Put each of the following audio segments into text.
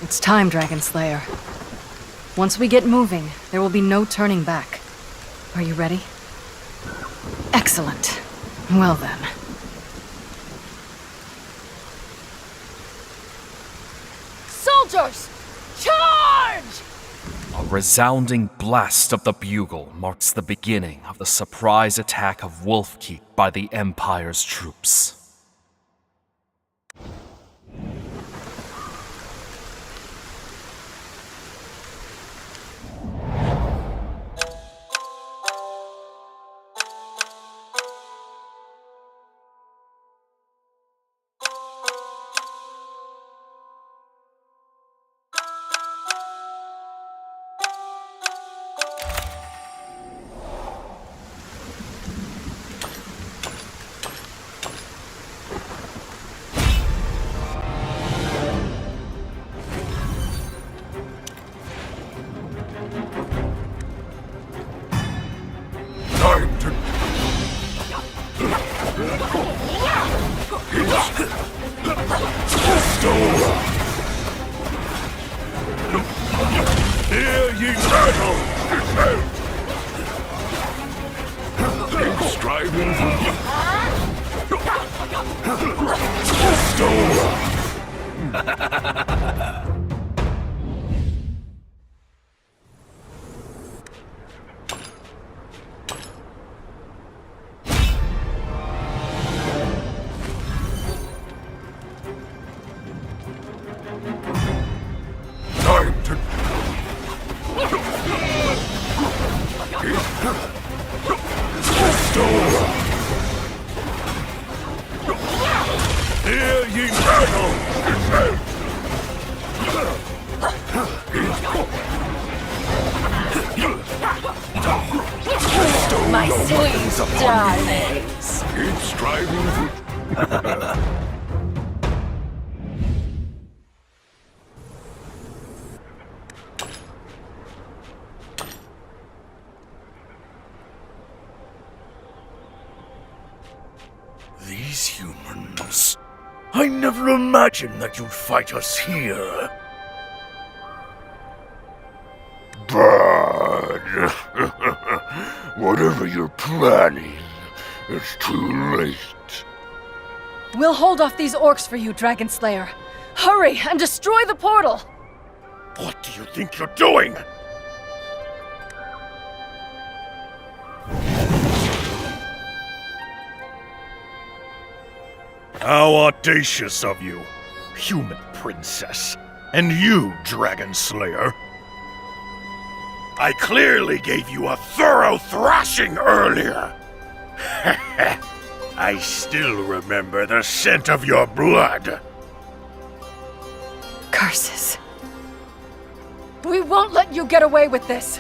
It's time, Dragon Slayer. Once we get moving, there will be no turning back. Are you ready? Excellent. Well then. Soldiers! Charge! A resounding blast of the bugle marks the beginning of the surprise attack of Wolfkeep by the Empire's troops. Hear ye battle! Striving time to hear ye battle! My sweet darlings! Keep striving. These humans. I never imagined that you'd fight us here. But whatever you're planning, it's too late. We'll hold off these orcs for you, Dragon Slayer. Hurry and destroy the portal! What do you think you're doing? How audacious of you, human princess. And you, Dragon Slayer. I clearly gave you a thorough thrashing earlier. I still remember the scent of your blood. Curses. We won't let you get away with this!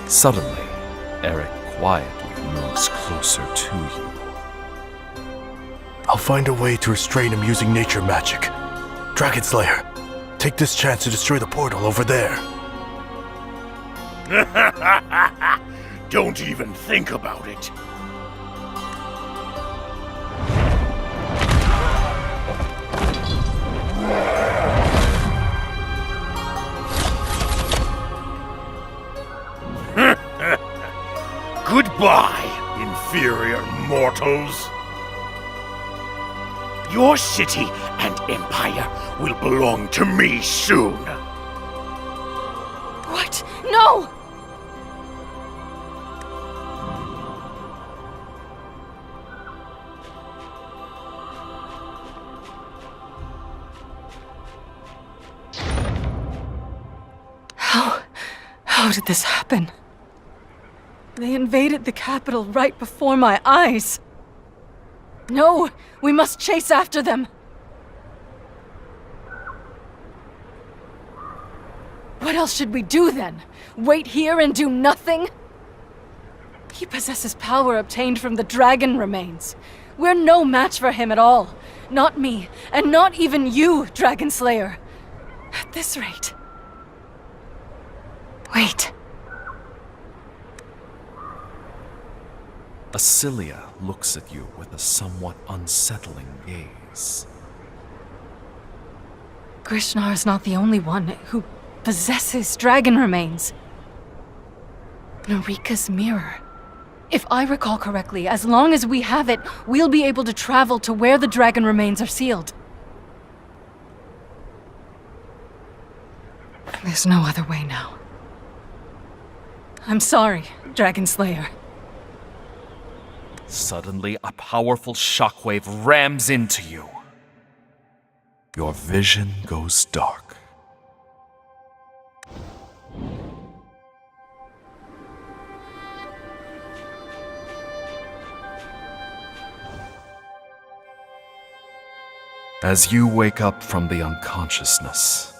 Suddenly, Eric quietly moves closer to you. I'll find a way to restrain him using nature magic. Dragon Slayer, take this chance to destroy the portal over there. Don't even think about it. Goodbye, inferior mortals. Your city and empire will belong to me soon. What? No! How did this happen? They invaded the capital right before my eyes. No, we must chase after them. What else should we do then? Wait here and do nothing? He possesses power obtained from the dragon remains. We're no match for him at all. Not me, and not even you, Dragon Slayer. At this rate. Wait. Acilia looks at you with a somewhat unsettling gaze. Grishnar is not the only one who possesses dragon remains. Narika's mirror. If I recall correctly, as long as we have it, we'll be able to travel to where the dragon remains are sealed. There's no other way now. I'm sorry, Dragon Slayer. Suddenly, a powerful shockwave rams into you. Your vision goes dark. As you wake up from the unconsciousness,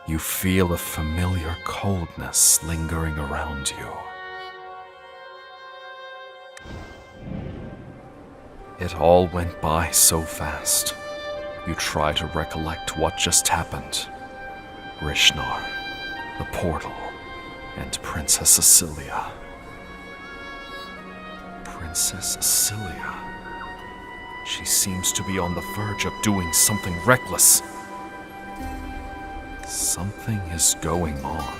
you feel a familiar coldness lingering around you. It all went by so fast. You try to recollect what just happened. Grishnar, the portal, and Princess Cecilia. Princess Cecilia. She seems to be on the verge of doing something reckless. Something is going on.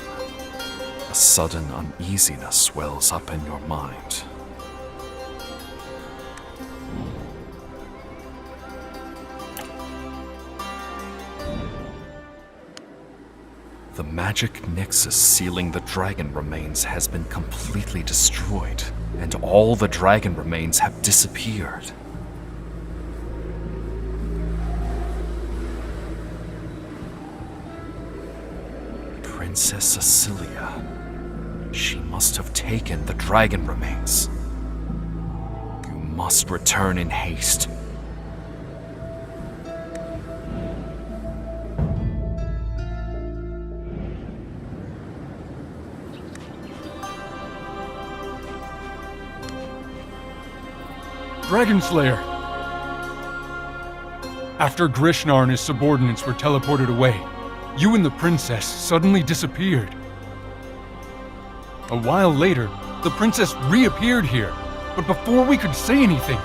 A sudden uneasiness swells up in your mind. The magic nexus sealing the dragon remains has been completely destroyed, and all the dragon remains have disappeared. Princess Cecilia. She must have taken the dragon remains. You must return in haste. Dragon Slayer! After Grishnar and his subordinates were teleported away, you and the princess suddenly disappeared. A while later, the princess reappeared here, but before we could say anything,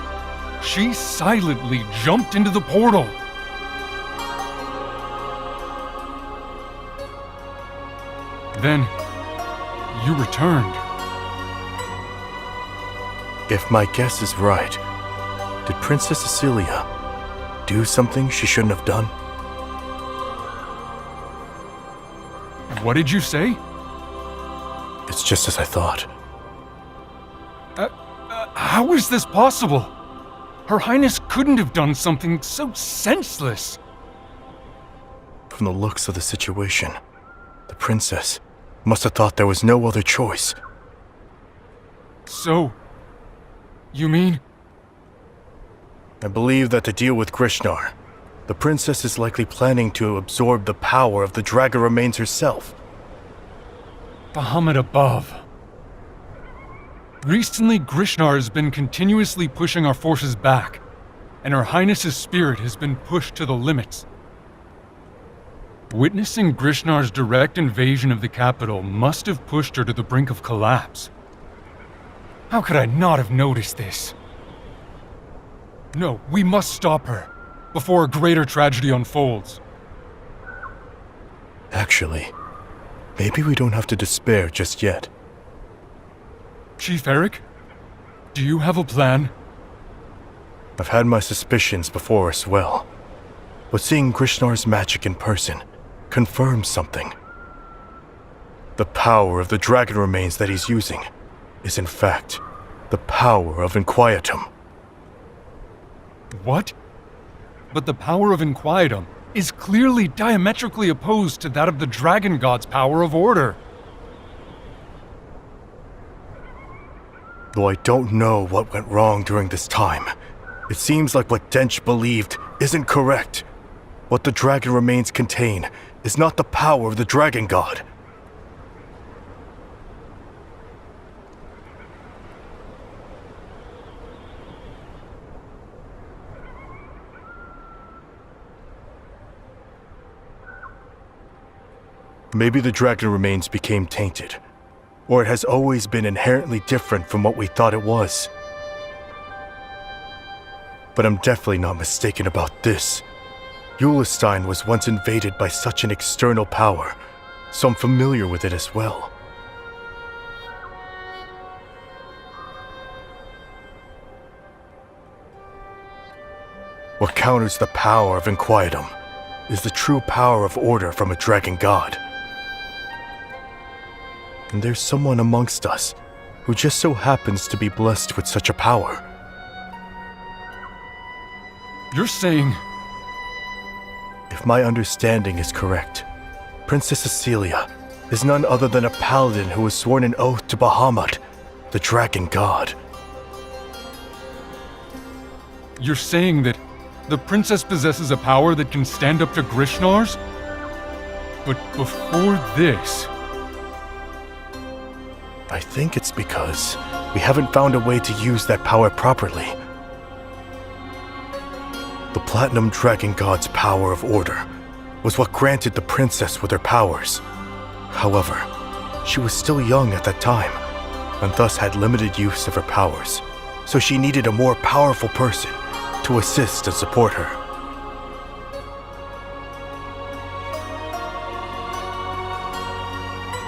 she silently jumped into the portal. Then, you returned. If my guess is right, did Princess Cecilia do something she shouldn't have done? What did you say? It's just as I thought. How is this possible? Her Highness couldn't have done something so senseless. From the looks of the situation, the princess must have thought there was no other choice. So, you mean? I believe that to deal with Grishnar, the princess is likely planning to absorb the power of the dragon remains herself. Bahamut above. Recently, Grishnar has been continuously pushing our forces back, and Her Highness's spirit has been pushed to the limits. Witnessing Grishnar's direct invasion of the capital must have pushed her to the brink of collapse. How could I not have noticed this? No, we must stop her, before a greater tragedy unfolds. Actually, maybe we don't have to despair just yet. Chief Eric, do you have a plan? I've had my suspicions before as well, but seeing Grishnar's magic in person confirms something. The power of the dragon remains that he's using is in fact the power of Inquietum. What? But the power of Inquietum is clearly diametrically opposed to that of the Dragon God's power of order. Though I don't know what went wrong during this time, it seems like what Dench believed isn't correct. What the dragon remains contain is not the power of the Dragon God. Maybe the dragon remains became tainted, or it has always been inherently different from what we thought it was. But I'm definitely not mistaken about this. Yulestein was once invaded by such an external power, so I'm familiar with it as well. What counters the power of Inquietum is the true power of order from a dragon god. And there's someone amongst us who just so happens to be blessed with such a power. You're saying... If my understanding is correct, Princess Cecilia is none other than a paladin who has sworn an oath to Bahamut, the dragon god. You're saying that the princess possesses a power that can stand up to Grishnar's? But before this... I think it's because we haven't found a way to use that power properly. The Platinum Dragon God's power of order was what granted the princess with her powers. However, she was still young at that time, and thus had limited use of her powers, so she needed a more powerful person to assist and support her.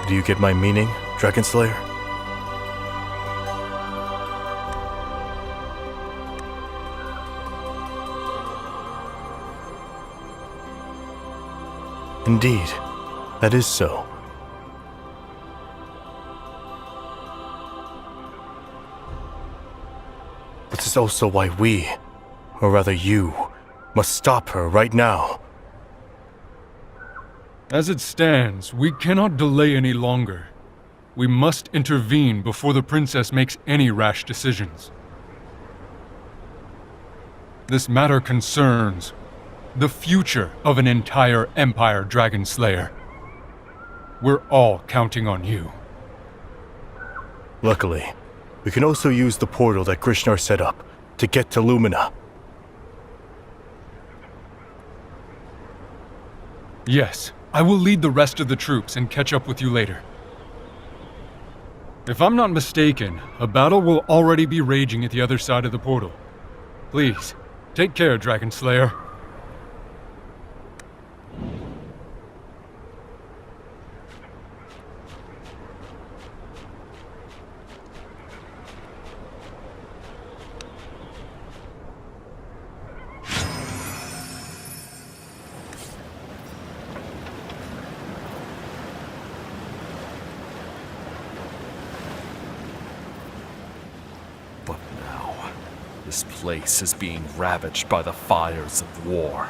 Do you get my meaning, Dragon Slayer? Indeed, that is so. This is also why we, or rather you, must stop her right now. As it stands, we cannot delay any longer. We must intervene before the princess makes any rash decisions. This matter concerns the future of an entire Empire, Dragon Slayer. We're all counting on you. Luckily, we can also use the portal that Grishnar set up to get to Lumina. Yes, I will lead the rest of the troops and catch up with you later. If I'm not mistaken, a battle will already be raging at the other side of the portal. Please, take care, Dragon Slayer. But now, this place is being ravaged by the fires of war.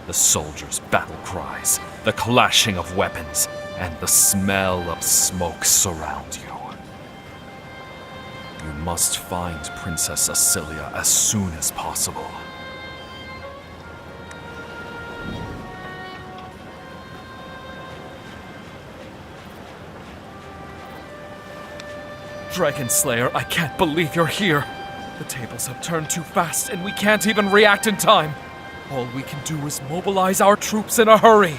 The soldiers' battle cries, the clashing of weapons, and the smell of smoke surround you. You must find Princess Cecilia as soon as possible. Dragon Slayer, I can't believe you're here. The tables have turned too fast, and we can't even react in time. All we can do is mobilize our troops in a hurry.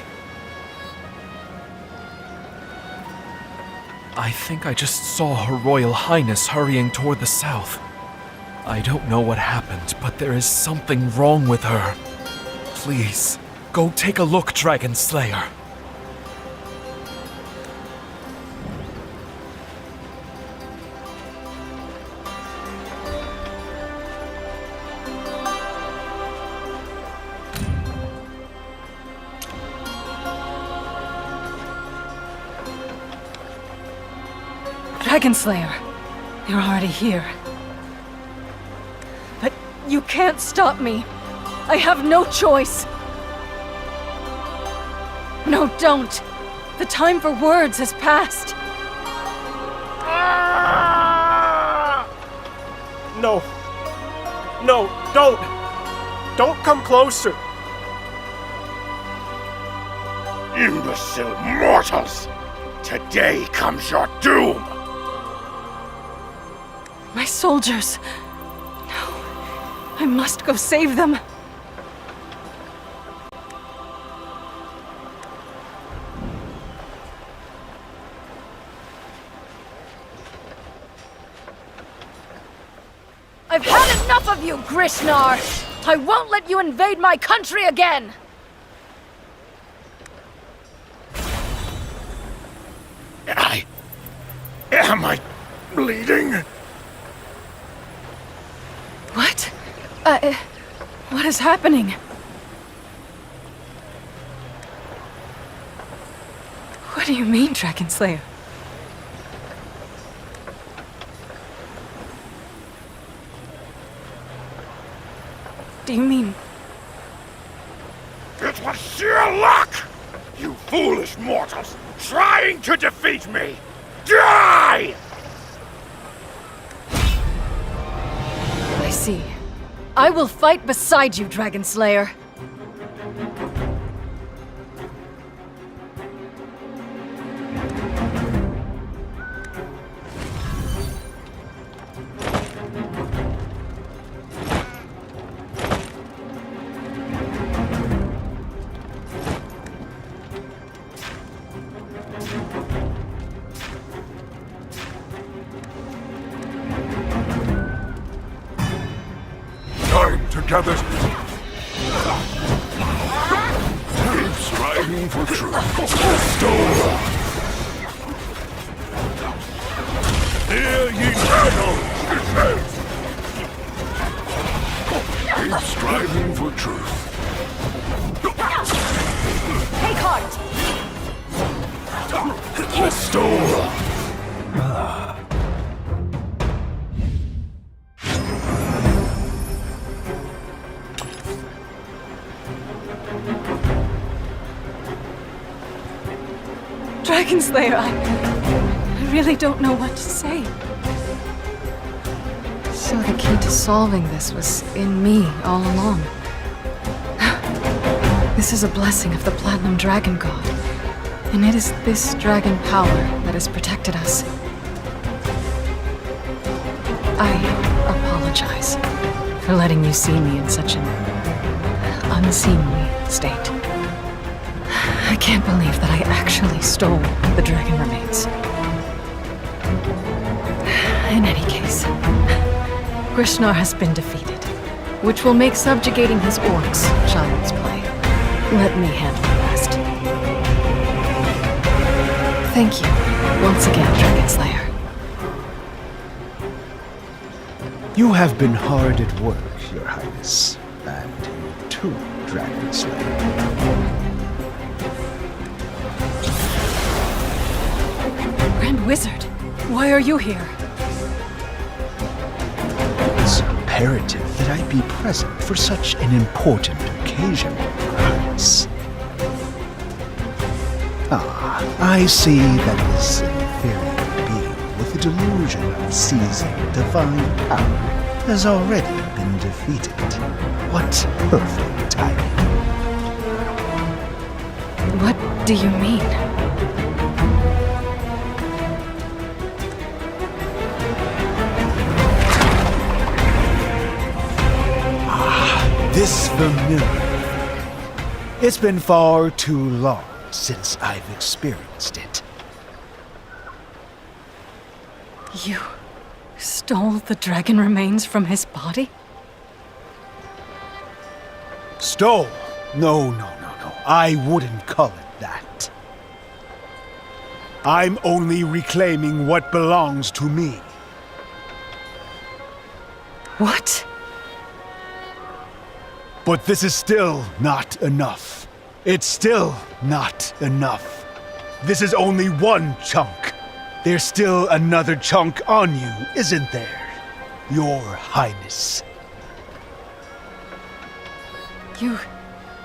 I think I just saw Her Royal Highness hurrying toward the south. I don't know what happened, but there is something wrong with her. Please, go take a look, Dragon Slayer. Dragon Slayer, you're already here. But you can't stop me. I have no choice. No, don't. The time for words has passed. No. No, don't! Don't come closer! Imbecile mortals! Today comes your doom! My soldiers. No. I must go save them. I've had enough of you, Grishnar! I won't let you invade my country again! Am I bleeding? What? What is happening? What do you mean, Dragon Slayer? Do you mean... It was sheer luck! You foolish mortals, trying to defeat me! Die! I see. I will fight beside you, Dragon Slayer. Time to gather. Keep striving for truth. Stone. Hear ye battle. Keep striving for truth. Take heart! Stone. Dragon Slayer, I really don't know what to say. So the key to solving this was in me all along. This is a blessing of the Platinum Dragon God, and it is this dragon power that has protected us. I apologize for letting you see me in such an unseemly state. I can't believe that I actually stole the dragon remains. In any case, Grishnar has been defeated, which will make subjugating his orcs child's play. Let me handle the rest. Thank you once again, Dragon Slayer. You have been hard at work, Your Highness, and you too, Dragon Slayer. Grand Wizard, why are you here? It's imperative that I be present for such an important occasion, Your Highness. Ah, I see that this inferior being with the delusion of seizing divine power has already been defeated. What perfect timing. What do you mean? This familiar. It's been far too long since I've experienced it. You stole the dragon remains from his body? Stole? No. I wouldn't call it that. I'm only reclaiming what belongs to me. What? But this is still not enough. It's still not enough. This is only one chunk. There's still another chunk on you, isn't there, Your Highness?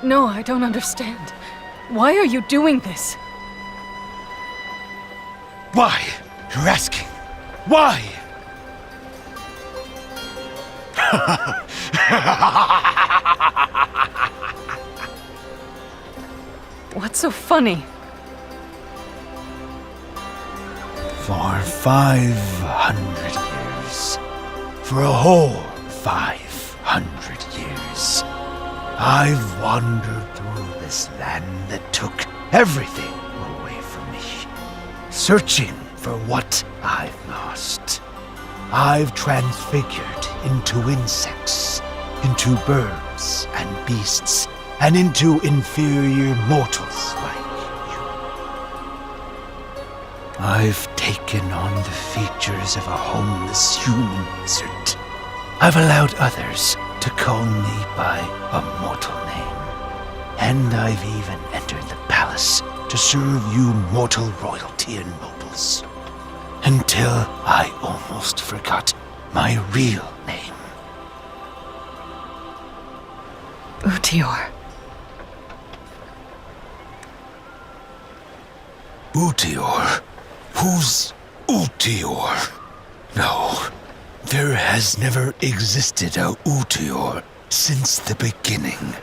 No, I don't understand. Why are you doing this? Why? You're asking. Why? What's so funny? For 500 years. For a whole 500 years. I've wandered through this land that took everything away from me. Searching for what I've lost. I've transfigured into insects, into birds and beasts, and into inferior mortals like you. I've taken on the features of a homeless human wizard. I've allowed others to call me by a mortal name. And I've even entered the palace to serve you mortal royalty and nobles. Until I almost forgot my real name. Utior. Utior? Who's Utior? No, there has never existed a Utior since the beginning.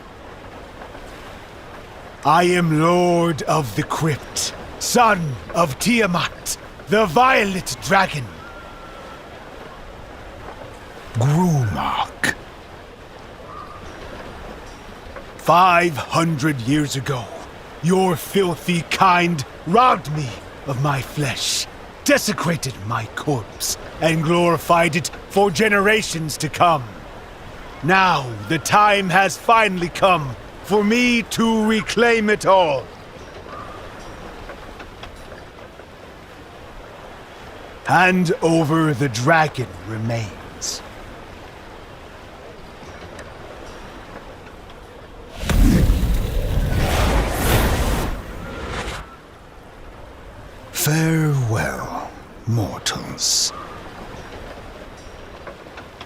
I am Lord of the Crypt, son of Tiamat, the Violet Dragon. Grumag. 500 years ago, your filthy kind robbed me of my flesh, desecrated my corpse, and glorified it for generations to come. Now, the time has finally come for me to reclaim it all. Hand over the dragon remains. Farewell, mortals.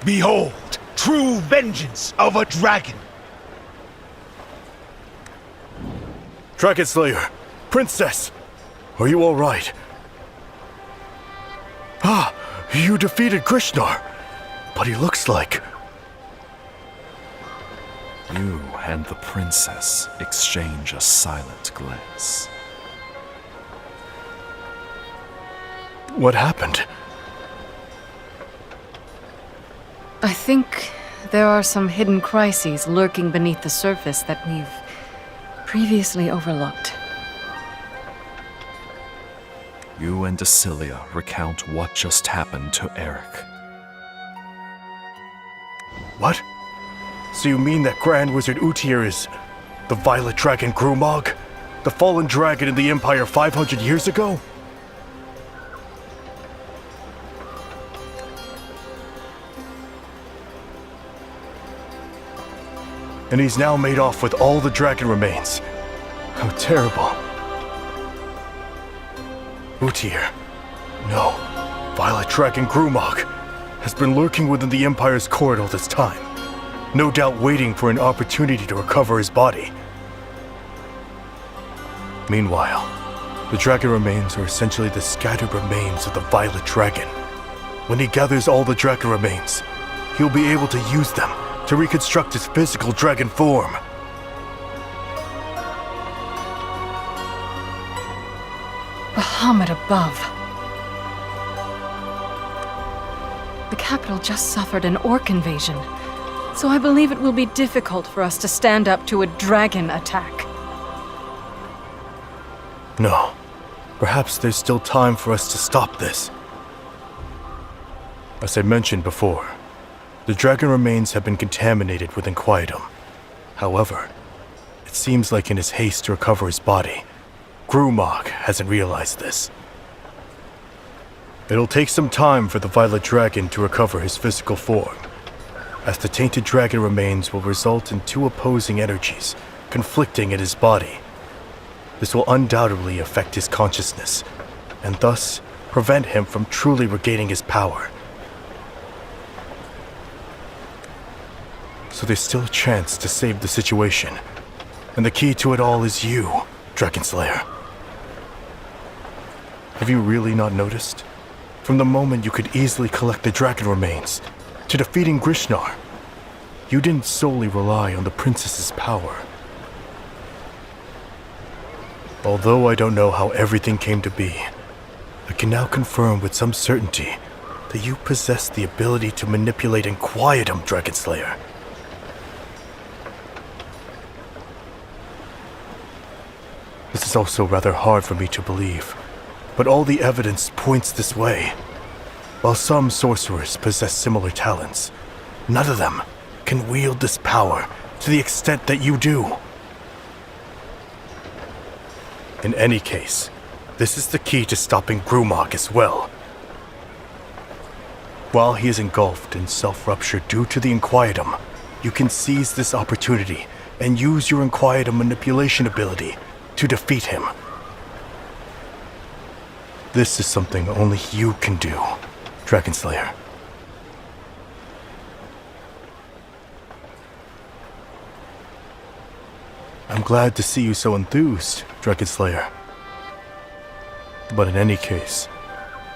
Behold, true vengeance of a dragon. Dragon Slayer, Princess, are you all right? Ah, you defeated Krishnar, but he looks like... You and the princess exchange a silent glance. What happened? I think there are some hidden crises lurking beneath the surface that we've previously overlooked. You and Acilia recount what just happened to Eric. What? So you mean that Grand Wizard Utier is the Violet Dragon Grumag? The fallen dragon in the Empire 500 years ago? And he's now made off with all the dragon remains. How terrible. Utier. No. Violet Dragon Grumag has been lurking within the Empire's court all this time. No doubt waiting for an opportunity to recover his body. Meanwhile, the dragon remains are essentially the scattered remains of the Violet Dragon. When he gathers all the dragon remains, he'll be able to use them to reconstruct his physical dragon form. Bahamut above. The capital just suffered an orc invasion, so I believe it will be difficult for us to stand up to a dragon attack. No. Perhaps there's still time for us to stop this. As I mentioned before, the dragon remains have been contaminated with inquietum. However, it seems like in his haste to recover his body, Grumag hasn't realized this. It'll take some time for the Violet Dragon to recover his physical form, as the tainted dragon remains will result in two opposing energies conflicting in his body. This will undoubtedly affect his consciousness, and thus prevent him from truly regaining his power. So there's still a chance to save the situation, and the key to it all is you, Dragon Slayer. Have you really not noticed? From the moment you could easily collect the dragon remains, to defeating Grishnar, you didn't solely rely on the princess's power. Although I don't know how everything came to be, I can now confirm with some certainty that you possess the ability to manipulate inquietum, Dragon Slayer. This is also rather hard for me to believe, but all the evidence points this way. While some sorcerers possess similar talents, none of them can wield this power to the extent that you do. In any case, This is the key to stopping Grumog as well. While he is engulfed in self-rupture due to the Inquietum, you can seize this opportunity and use your Inquietum manipulation ability to defeat him. This is something only you can do, Dragonslayer. I'm glad to see you so enthused, Dragonslayer. But in any case,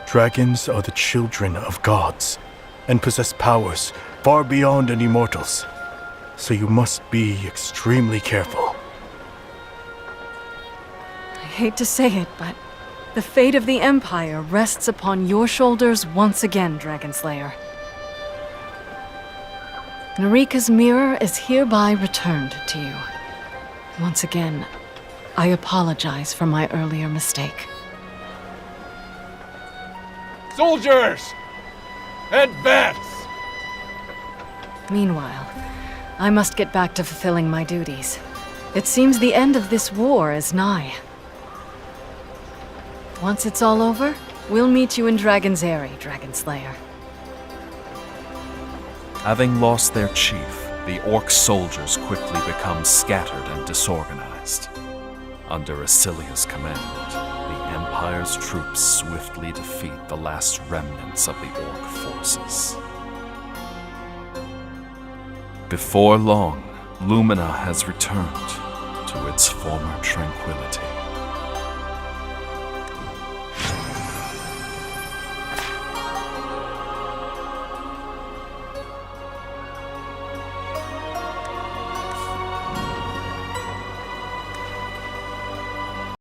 dragons are the children of gods and possess powers far beyond any mortals, so you must be extremely careful. I hate to say it, but the fate of the Empire rests upon your shoulders once again, Dragonslayer. Narika's mirror is hereby returned to you. Once again, I apologize for my earlier mistake. Soldiers! Advance! Meanwhile, I must get back to fulfilling my duties. It seems the end of this war is nigh. Once it's all over, we'll meet you in Dragon's Eyrie, Dragonslayer. Having lost their chief, the Orc soldiers quickly become scattered and disorganized. Under Asilia's command, the Empire's troops swiftly defeat the last remnants of the Orc forces. Before long, Lumina has returned to its former tranquility.